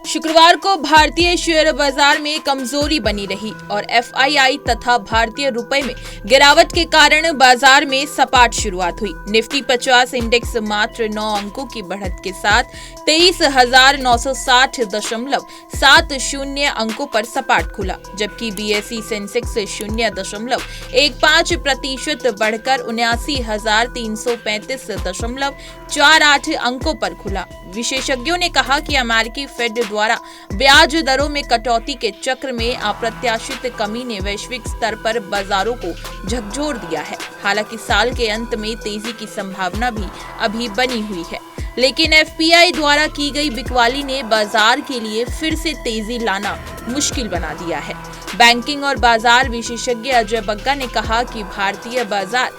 शुक्रवार को भारतीय शेयर बाजार में कमजोरी बनी रही और एफआईआई तथा भारतीय रुपए में गिरावट के कारण बाजार में सपाट शुरुआत हुई। निफ्टी 50 इंडेक्स मात्र 9 अंकों की बढ़त के साथ 23,960.70 अंकों पर सपाट खुला, जबकि बीएसई सेंसेक्स 0.15% बढ़कर 79,335.48 अंकों पर खुला। विशेषज्ञों ने कहा कि अमेरिकी फेड द्वारा ब्याज दरों में कटौती के चक्र में अप्रत्याशित कमी ने वैश्विक स्तर पर बाजारों को झकझोर दिया है। हालांकि साल के अंत में तेजी की संभावना भी अभी बनी हुई है, लेकिन एफपीआई द्वारा की गई बिकवाली ने बाजार के लिए फिर से तेजी लाना मुश्किल बना दिया है। बैंकिंग और बाजार विशेषज्ञ अजय बग्गा ने कहा कि भारतीय बाजार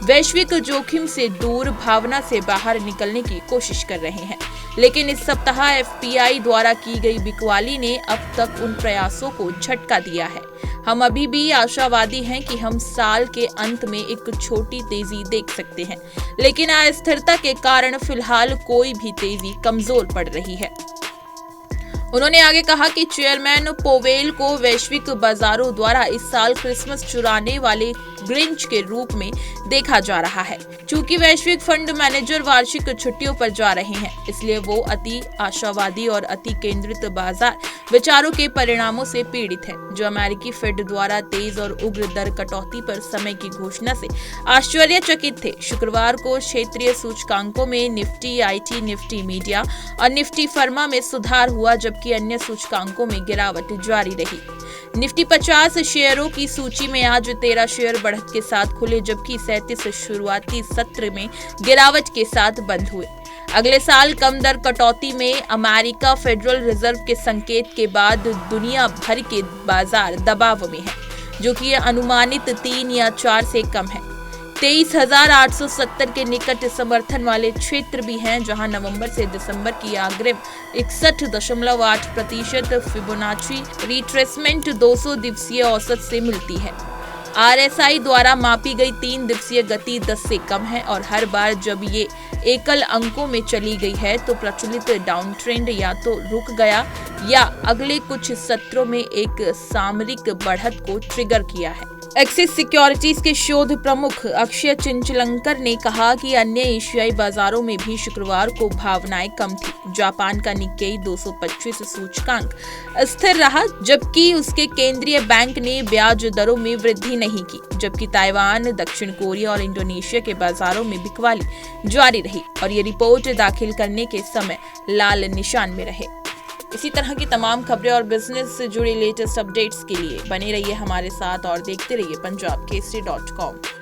वैश्विक जोखिम से दूर भावना से बाहर निकलने की कोशिश कर रहे हैं, लेकिन इस सप्ताह एफपीआई द्वारा की गई बिकवाली ने अब तक उन प्रयासों को झटका दिया है। हम अभी भी आशावादी हैं कि हम साल के अंत में एक छोटी तेजी देख सकते हैं, लेकिन अस्थिरता के कारण फिलहाल कोई भी तेजी कमजोर पड़ रही है। उन्होंने आगे कहा कि चेयरमैन पोवेल को वैश्विक बाजारों द्वारा इस साल क्रिसमस चुराने वाले ग्रिंच के रूप में देखा जा रहा है। चूंकि वैश्विक फंड मैनेजर वार्षिक छुट्टियों पर जा रहे हैं, इसलिए वो अति आशावादी और अति केंद्रित बाजार विचारों के परिणामों से पीड़ित है, जो अमेरिकी फेड द्वारा तेज और उग्र दर कटौती पर समय की घोषणा से आश्चर्यचकित थे। शुक्रवार को क्षेत्रीय सूचकांकों में निफ्टी आईटी, निफ्टी मीडिया और निफ्टी फार्मा में सुधार हुआ, जबकि अन्य सूचकांकों में गिरावट जारी रही। निफ्टी 50 शेयरों की सूची में आज 13 शेयर बढ़त के साथ खुले, जबकि 37 शुरुआती सत्र में गिरावट के साथ बंद हुए। अगले साल कम दर कटौती में अमेरिका फेडरल रिजर्व के संकेत के बाद दुनिया भर के बाजार दबाव में है, जो कि अनुमानित 3 या 4 से कम है। 23,870 के निकट समर्थन वाले क्षेत्र भी हैं, जहां नवंबर से दिसंबर की अग्रिम 61.8% फिबोनाची रिट्रेसमेंट 200 दिवसीय औसत से मिलती है। आरएसआई द्वारा मापी गई 3 दिवसीय गति 10 से कम है और हर बार जब ये एकल अंकों में चली गई है तो प्रचलित डाउन ट्रेंड या तो रुक गया या अगले कुछ सत्रों में एक सामरिक बढ़त को ट्रिगर किया है। एक्सिस सिक्योरिटीज के शोध प्रमुख अक्षय चिंचलंकर ने कहा कि अन्य एशियाई बाजारों में भी शुक्रवार को भावनाएं कम थी। जापान का निक्केई 225 सूचकांक स्थिर रहा, जबकि उसके केंद्रीय बैंक ने ब्याज दरों में वृद्धि नहीं की, जबकि ताइवान, दक्षिण कोरिया और इंडोनेशिया के बाजारों में बिकवाली जारी रही और ये रिपोर्ट दाखिल करने के समय लाल निशान में रहे। इसी तरह की तमाम खबरें और बिजनेस से जुड़ी लेटेस्ट अपडेट्स के लिए बने रहिए हमारे साथ और देखते रहिए punjabkesari.com।